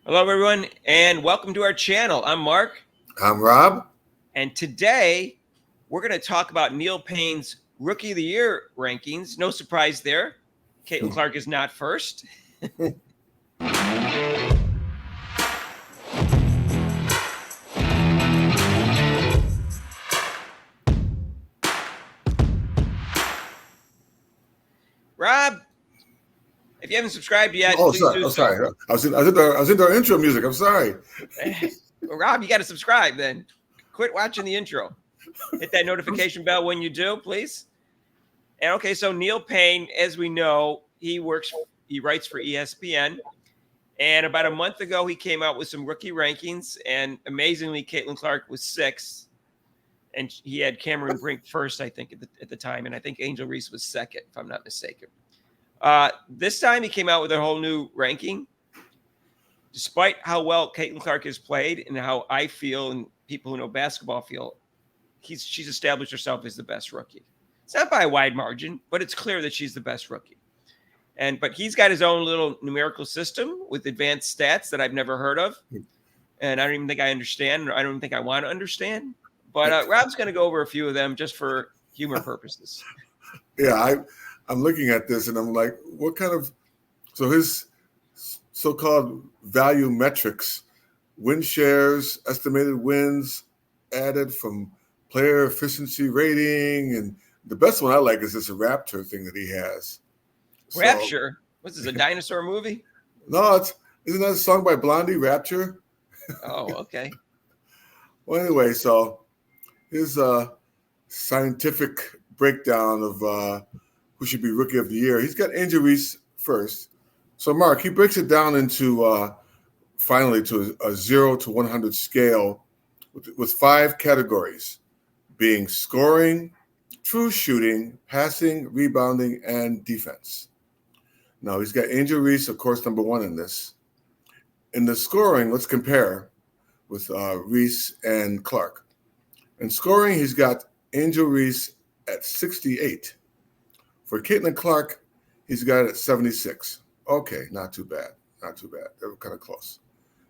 Hello, everyone, and welcome to our channel. I'm Mark, I'm Rob. and today we're going to talk about Neil Paine's Rookie of the Year rankings. No surprise there. Caitlin Clark is not first. Rob, if you haven't subscribed yet, please Sorry. do I'm so. sorry. I was in our intro music. I'm sorry. Well, Rob, you got to subscribe then. Quit watching the intro. Hit that notification bell when you do, please. And okay, so Neil Paine, as we know, he writes for ESPN. And about a month ago, he came out with some rookie rankings. And amazingly, Caitlin Clark was sixth. And he had Cameron Brink first, I think, at the time. And I think Angel Reese was second, if I'm not mistaken. This time, he came out with a whole new ranking. Despite how well Caitlin Clark has played and how I feel and people who know basketball feel, she's established herself as the best rookie. It's not by a wide margin, but it's clear that she's the best rookie. But he's got his own little numerical system with advanced stats that I've never heard of. And I don't even think I understand, or I don't even think I want to understand. But Rob's going to go over a few of them just for humor purposes. Yeah, I'm looking at this and I'm like, what kind of – so his so-called value metrics, win shares, estimated wins added from player efficiency rating, and the best one I like is this Rapture thing that he has. Rapture? What's this, a dinosaur movie? No, isn't that a song by Blondie, Rapture? Oh, okay. Well, anyway, so his scientific breakdown of who should be Rookie of the Year. He's got Angel Reese first. So, Mark, he breaks it down into finally to a 0 to 100 scale with 5 categories, being scoring, true shooting, passing, rebounding, and defense. Now, he's got Angel Reese, of course, number 1 in this. In the scoring, let's compare with Reese and Clark. In scoring, he's got Angel Reese at 68. For Caitlin Clark, he's got it at 76. Okay, not too bad. They were kind of close.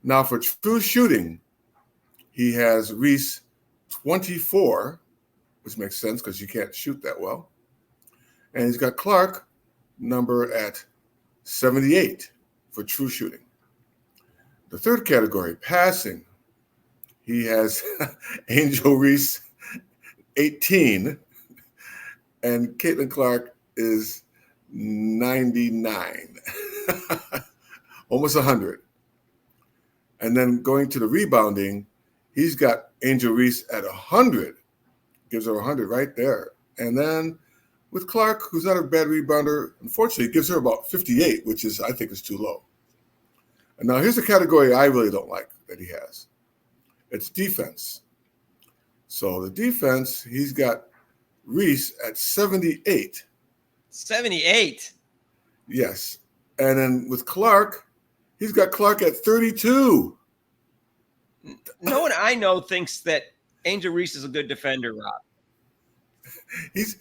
Now, for true shooting, he has Reese 24, which makes sense because you can't shoot that well. And he's got Clark number at 78 for true shooting. The third category, passing, he has Angel Reese 18, and Caitlin Clark is 99, almost 100. And then going to the rebounding, he's got Angel Reese at 100, gives her 100 right there. And then with Clark, who's not a bad rebounder, unfortunately, gives her about 58, which I think is too low. And now here's a category I really don't like that he has. It's defense. So the defense, he's got Reese at 78. 78? Yes. And then with Clark, he's got Clark at 32. No one I know thinks that Angel Reese is a good defender, Rob. He's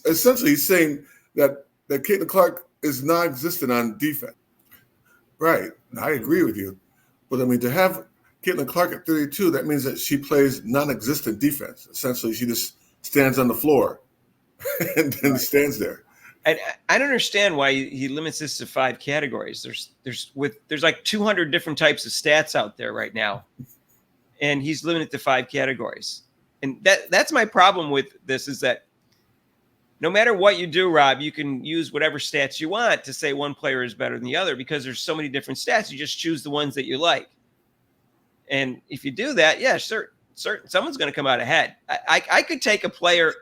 essentially saying that Caitlin Clark is non-existent on defense. Right. I agree with you. But I mean, to have Caitlin Clark at 32, that means that she plays non-existent defense. Essentially, she just stands on the floor and then stands there. I don't understand why he limits this to 5 categories. There's like 200 different types of stats out there right now, and he's limited to 5 categories. And that's my problem with this, is that no matter what you do, Rob, you can use whatever stats you want to say one player is better than the other, because there's so many different stats. You just choose the ones that you like. And if you do that, yeah, someone's going to come out ahead. I could take a player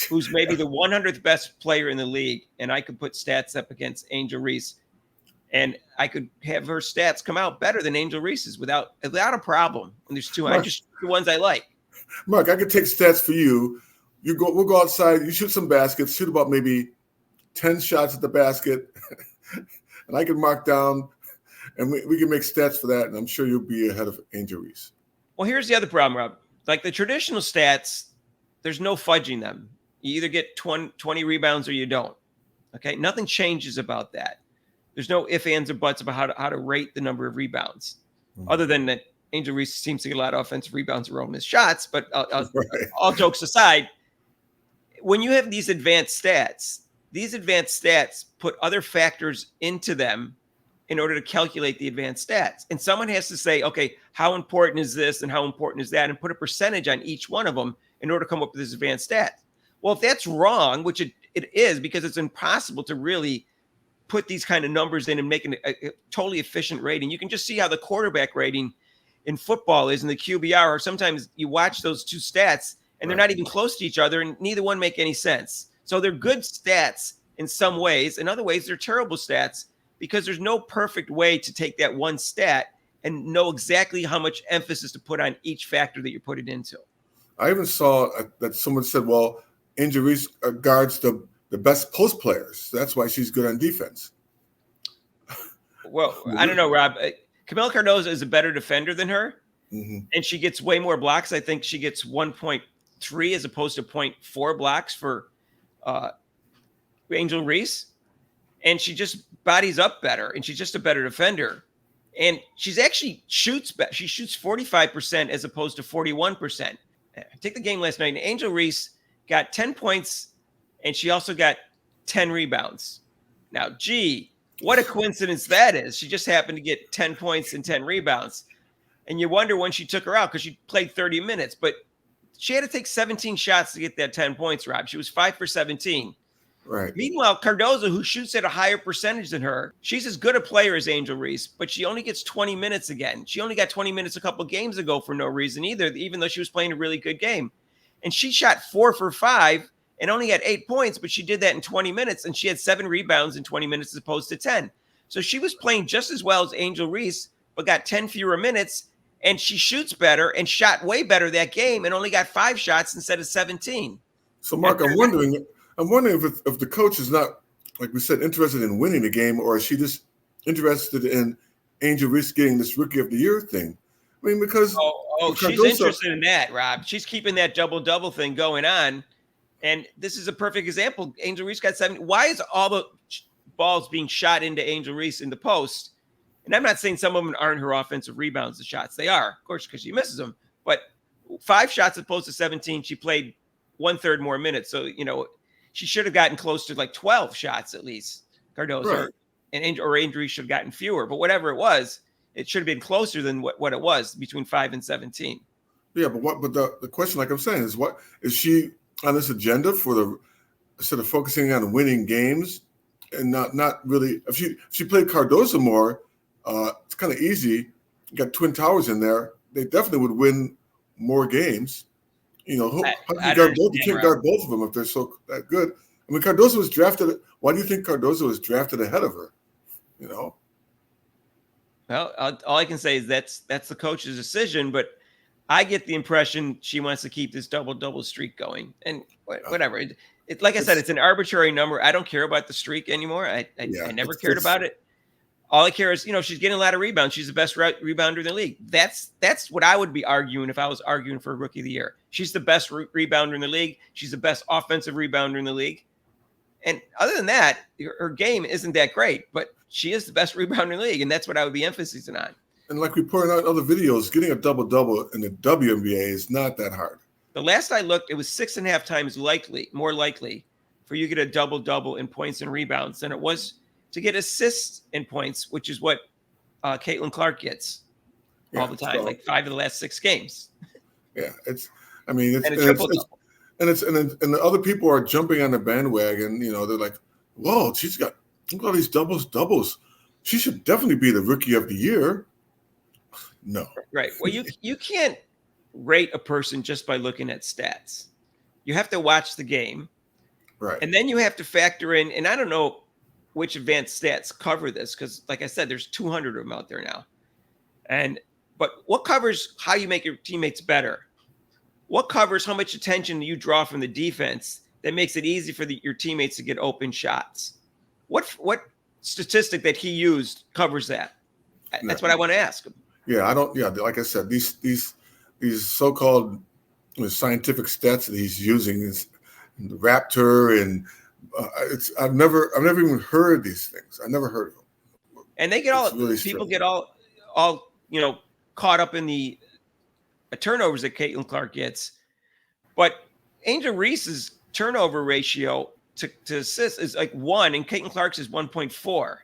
who's maybe the 100th best player in the league, and I could put stats up against Angel Reese, and I could have her stats come out better than Angel Reese's without a problem. And there's 2. I just the ones I like. Mark, I could take stats for you. We'll go outside. You shoot some baskets. Shoot about maybe 10 shots at the basket, and I can mark down, and we can make stats for that. And I'm sure you'll be ahead of Angel Reese. Well, here's the other problem, Rob. Like the traditional stats, there's no fudging them. You either get 20 rebounds or you don't. Okay, nothing changes about that. There's no ifs, ands, or buts about how to rate the number of rebounds. other than that Angel Reese seems to get a lot of offensive rebounds and miss shots. But Right. all jokes aside, when you have these advanced stats put other factors into them in order to calculate the advanced stats. And someone has to say, okay, how important is this and how important is that, and put a percentage on each one of them in order to come up with this advanced stat. Well, if that's wrong, which it is, because it's impossible to really put these kind of numbers in and make a totally efficient rating. You can just see how the quarterback rating in football is in the QBR, or sometimes you watch those two stats and they're not even close to each other and neither one make any sense. So they're good stats in some ways. In other ways, they're terrible stats because there's no perfect way to take that one stat and know exactly how much emphasis to put on each factor that you're putting into. I even saw that someone said, well, Angel Reese guards the best post players. That's why she's good on defense. Well, I don't know, Rob. Camila Cardozo is a better defender than her, and she gets way more blocks. I think she gets 1.3 as opposed to 0.4 blocks for Angel Reese. And she just bodies up better, and she's just a better defender. And she's actually shoots better. She shoots 45% as opposed to 41%. Take the game last night, and Angel Reese got 10 points, and she also got 10 rebounds. Now, gee, what a coincidence that is. She just happened to get 10 points and 10 rebounds. And you wonder when she took her out because she played 30 minutes. But she had to take 17 shots to get that 10 points, Rob. She was 5 for 17. Right. Meanwhile, Cardozo, who shoots at a higher percentage than her, she's as good a player as Angel Reese, but she only gets 20 minutes again. She only got 20 minutes a couple games ago for no reason either, even though she was playing a really good game. And she shot 4 for 5 and only had 8 points, but she did that in 20 minutes, and she had 7 rebounds in 20 minutes as opposed to 10. So she was playing just as well as Angel Reese, but got 10 fewer minutes, and she shoots better and shot way better that game and only got 5 shots instead of 17. So, Mark, I'm wondering if the coach is not, like we said, interested in winning the game, or is she just interested in Angel Reese getting this Rookie of the Year thing? I mean, because she's interested in that, Rob. She's keeping that double-double thing going on, and this is a perfect example. Angel Reese got 7. Why is all the balls being shot into Angel Reese in the post? And I'm not saying some of them aren't her offensive rebounds, the shots. They are, of course, because she misses them. But 5 shots as opposed to 17. She played 1/3 more minutes. So, she should have gotten close to like 12 shots at least, Cardozo. Right. And Angel Reese should have gotten fewer. But whatever it was, it should have been closer than what it was, between 5 and 17. Yeah, but the question, like I'm saying, is what is she on this agenda for instead of focusing on winning games and not really if she played Cardozo more, it's kind of easy. You got Twin Towers in there. They definitely would win more games. How do you guard both? You can't guard both of them if they're so that good. I mean, Cardozo was drafted. Why do you think Cardozo was drafted ahead of her? Well, all I can say is that's the coach's decision, but I get the impression she wants to keep this double streak going. And whatever. Like I said, it's an arbitrary number. I don't care about the streak anymore. I never cared about it. All I care is, she's getting a lot of rebounds. She's the best rebounder in the league. That's what I would be arguing if I was arguing for Rookie of the Year. She's the best rebounder in the league. She's the best offensive rebounder in the league. And other than that, her game isn't that great, but she is the best rebounder in the league, and that's what I would be emphasizing on. And like we pointed out in other videos, getting a double-double in the WNBA is not that hard. The last I looked, it was 6.5 times more likely for you to get a double-double in points and rebounds than it was to get assists and points, which is what Caitlin Clark gets all the time, like 5 of the last 6 games. Yeah, it's the other people are jumping on the bandwagon. They're like, "Whoa, she's got look at all these doubles. She should definitely be the Rookie of the Year." No, right. Well, you can't rate a person just by looking at stats. You have to watch the game, right? And then you have to factor in. And I don't know which advanced stats cover this, because like I said, there's 200 of them out there now. But what covers how you make your teammates better? What covers how much attention you draw from the defense that makes it easy for your teammates to get open shots? What statistic that he used covers that? That's what I want to ask him. Yeah, I don't. Yeah, like I said, these so-called scientific stats that he's using is the Raptor and. I've never even heard these things. I never heard of them. And they get people get all caught up in the turnovers that Caitlin Clark gets. But Angel Reese's turnover ratio to assists is like 1, and Caitlin Clark's is 1.4.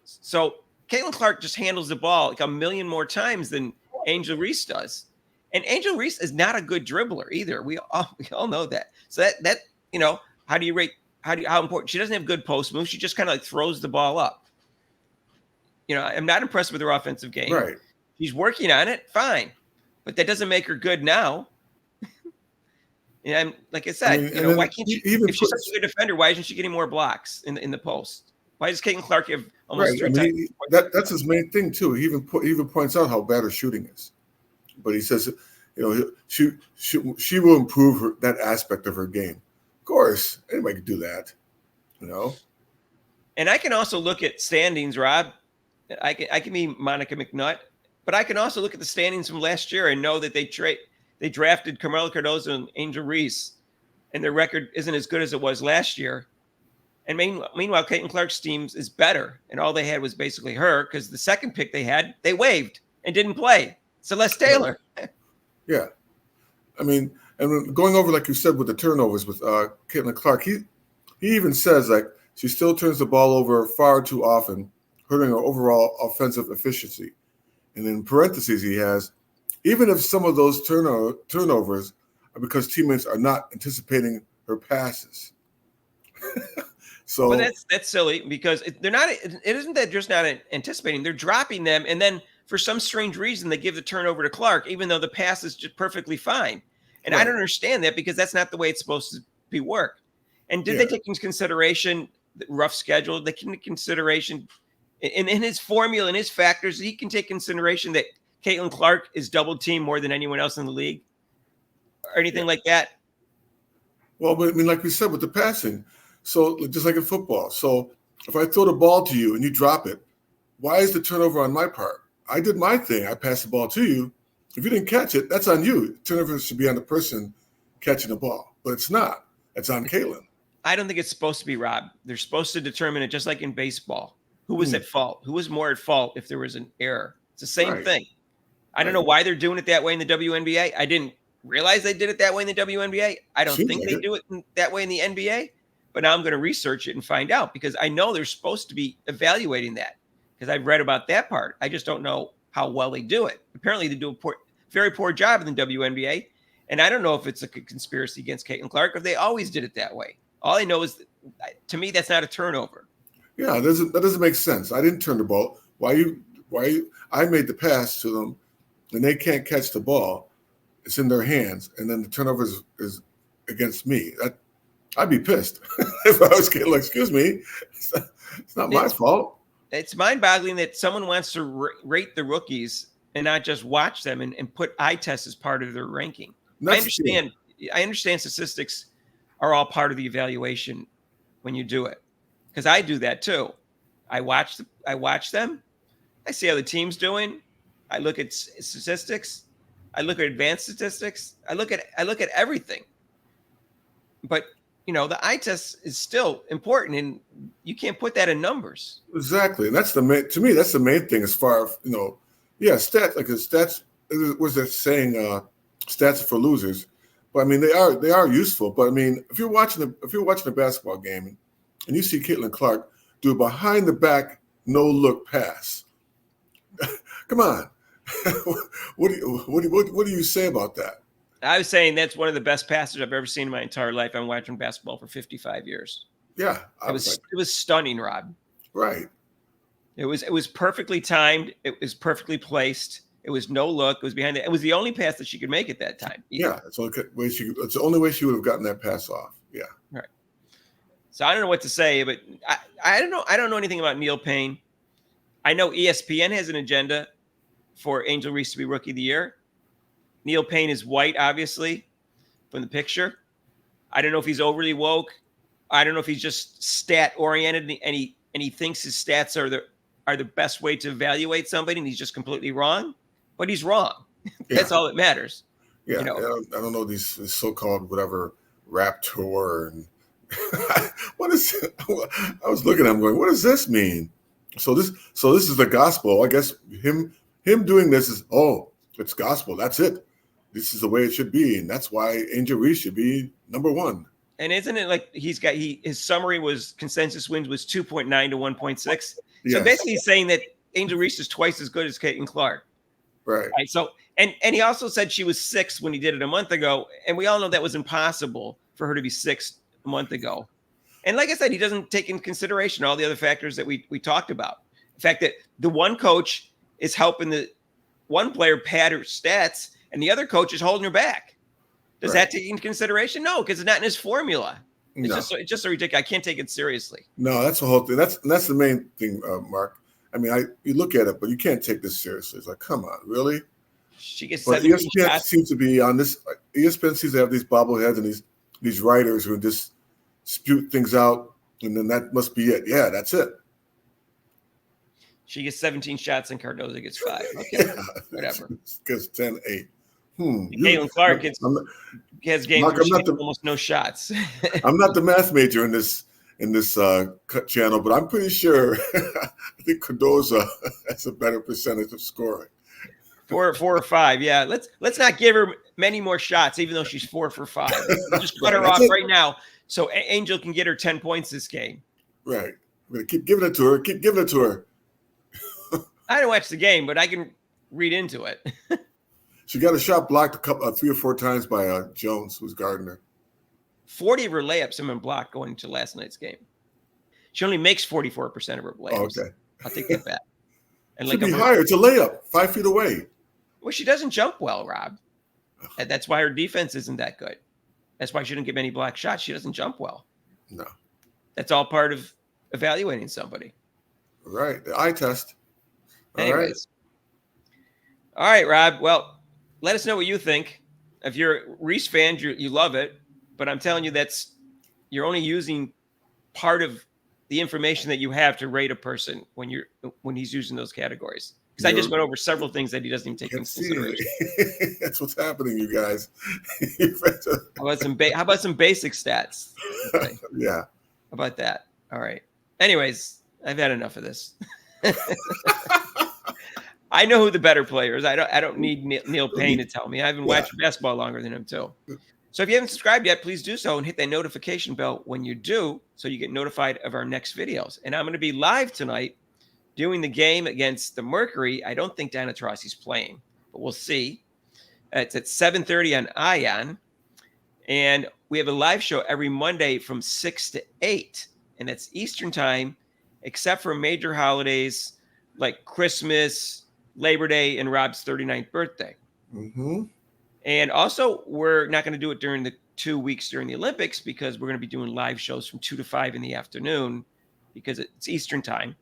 So Caitlin Clark just handles the ball like a million more times than Angel Reese does. And Angel Reese is not a good dribbler either. We all know that. So that how do you rate how important? She doesn't have good post moves. She just kind of like throws the ball up. I'm not impressed with her offensive game. Right. She's working on it, fine, but that doesn't make her good now. And like I said, why can't she? If she's such a good defender, why isn't she getting more blocks in the post? Why does Caitlin Clark have almost 3 times? That's his main thing too. He even points out how bad her shooting is, but he says, she will improve that aspect of her game. Of course, anybody can do that, And I can also look at standings, Rob. I can be Monica McNutt, but I can also look at the standings from last year and know that they drafted Carmela Cardozo and Angel Reese, and their record isn't as good as it was last year. And meanwhile, Caitlin Clark's teams is better, and all they had was basically her because the second pick they had, they waived and didn't play. Celeste Taylor. Yeah. And going over, like you said, with the turnovers with Caitlin Clark, he even says, like, she still turns the ball over far too often, hurting her overall offensive efficiency. And in parentheses, he has, even if some of those turnovers are because teammates are not anticipating her passes. So, well, that's silly because they're not. It isn't that just not anticipating. They're dropping them, and then for some strange reason, they give the turnover to Clark, even though the pass is just perfectly fine. And I don't understand that because that's not the way it's supposed to be worked. And did they take into consideration the rough schedule? They can take consideration in his formula and his factors. He can take consideration that Caitlin Clark is double teamed more than anyone else in the league, or anything like that. Well, like we said with the passing, so just like in football. So if I throw the ball to you and you drop it, why is the turnover on my part? I did my thing. I passed the ball to you. If you didn't catch it, that's on you. Turnover should be on the person catching the ball, but it's not. It's on Caitlin. I don't think it's supposed to be, Rob. They're supposed to determine it just like in baseball. Who was at fault? Who was more at fault if there was an error? It's the same thing. I don't know why they're doing it that way in the WNBA. I didn't realize they did it that way in the WNBA. I don't think they do it that way in the NBA. But now I'm going to research it and find out because I know they're supposed to be evaluating that because I've read about that part. I just don't know how well they do it. Apparently, they do a very poor job in the WNBA. And I don't know if it's a conspiracy against Caitlin Clark or if they always did it that way. All I know is, to me, that's not a turnover. Yeah, that doesn't make sense. I didn't turn the ball. Why I made the pass to them, and they can't catch the ball. It's in their hands, and then the turnover is against me. I'd be pissed if I was getting like, excuse me, it's not my fault. It's mind-boggling that someone wants to rate the rookies and not just watch them and put eye tests as part of their ranking. I understand statistics are all part of the evaluation when you do it, because I do that too. I watch them. I see how the team's doing. I look at statistics. I look at advanced statistics. I look at everything. But the eye test is still important, and you can't put that in numbers. Exactly, and that's to me that's the main thing as far as stats. Like stats, was that saying stats are for losers? But they are useful. But if you're watching a basketball game and you see Caitlin Clark do a behind the back no look pass, come on, what do you say about that? I was saying that's one of the best passes I've ever seen in my entire life. I'm watching basketball for 55 years. Yeah, it was stunning, Rob. Right. It was perfectly timed. It was perfectly placed. It was no look. It was behind it. It was the only pass that she could make at that time. Yeah, it's the only way she would have gotten that pass off. Yeah. Right. So I don't know what to say, but I don't know. I don't know anything about Neil Paine. I know ESPN has an agenda for Angel Reese to be Rookie of the Year. Neil Paine is white, obviously, from the picture. I don't know if he's overly woke. I don't know if he's just stat oriented and he thinks his stats are the best way to evaluate somebody, and he's just completely wrong. But he's wrong. That's all that matters. Yeah, I don't know these so-called whatever rap tour and what is. I was looking at him going, what does this mean? So this is the gospel. I guess him him doing this is, oh, it's gospel. That's it. This is the way it should be, and that's why Angel Reese should be number one. And isn't it like his summary was consensus wins was 2.9 to 1.6? Yes. So basically he's saying that Angel Reese is twice as good as Caitlin Clark. Right. So and he also said she was 6 when he did it a month ago, and we all know that was impossible for her to be 6 a month ago. And like I said, he doesn't take into consideration all the other factors that we talked about. The fact that the one coach is helping the one player pad her stats, and the other coach is holding her back. Does that take into consideration? No, because it's not in his formula. It's just so ridiculous. I can't take it seriously. No, that's the whole thing. That's the main thing, Mark. I mean, you look at it, but you can't take this seriously. It's like, come on, really? She gets. But ESPN seems to be on this. ESPN seems to have these bobbleheads and these writers who just spew things out, and then that must be it. Yeah, that's it. She gets 17 shots and Cardozo gets 5. Okay, whatever. Because 10-8. Caitlin Clark has games where she gets almost no shots. I'm not the math major in this channel, but I'm pretty sure I think Cardozo has a better percentage of scoring. 4 or 5. Yeah, let's not give her many more shots, even though she's 4 for 5. Just cut her off right now, so Angel can get her 10 points this game. Right. We're gonna keep giving it to her. Keep giving it to her. I didn't watch the game, but I can read into it. She got a shot blocked 3 or 4 times by Jones, who's guarding her. 40 of her layups have been blocked going into last night's game. She only makes 44% of her layups. Oh, okay. I'll take that back. And should be higher. It's a layup, 5 feet away. Well, she doesn't jump well, Rob. And that's why her defense isn't that good. That's why she didn't get many block shots. She doesn't jump well. No. That's all part of evaluating somebody. Right. The eye test. Anyways. All right, Rob. Well, let us know what you think. If you're a Reese fan, you love it. But I'm telling you, you're only using part of the information that you have to rate a person when he's using those categories. Because I just went over several things that he doesn't even take into consideration. That's what's happening, you guys. How about some basic stats? Okay. Yeah. How about that? All right. Anyways, I've had enough of this. I know who the better player is. I don't need Neil Paine to tell me. I haven't watched basketball longer than him too. So if you haven't subscribed yet, please do so and hit that notification bell when you do, so you get notified of our next videos. And I'm going to be live tonight doing the game against the Mercury. I don't think Diana Taurasi's playing, but we'll see. It's at 7:30 on ION. And we have a live show every Monday from 6 to 8. And that's Eastern time, except for major holidays like Christmas, Labor Day, and Rob's 39th birthday. Mm-hmm. And also, we're not going to do it during the 2 weeks during the Olympics, because we're going to be doing live shows from 2 to 5 in the afternoon, because it's Eastern time.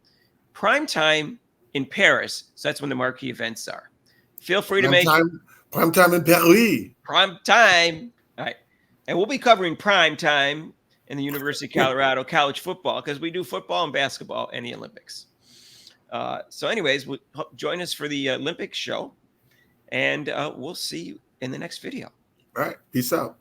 Prime time in Paris. So that's when the marquee events are. Feel free to prime time in Paris. Prime time. All right. And we'll be covering prime time in the University of Colorado college football, because we do football and basketball and the Olympics. So anyways, join us for the Olympics show, and we'll see you in the next video. All right. Peace out.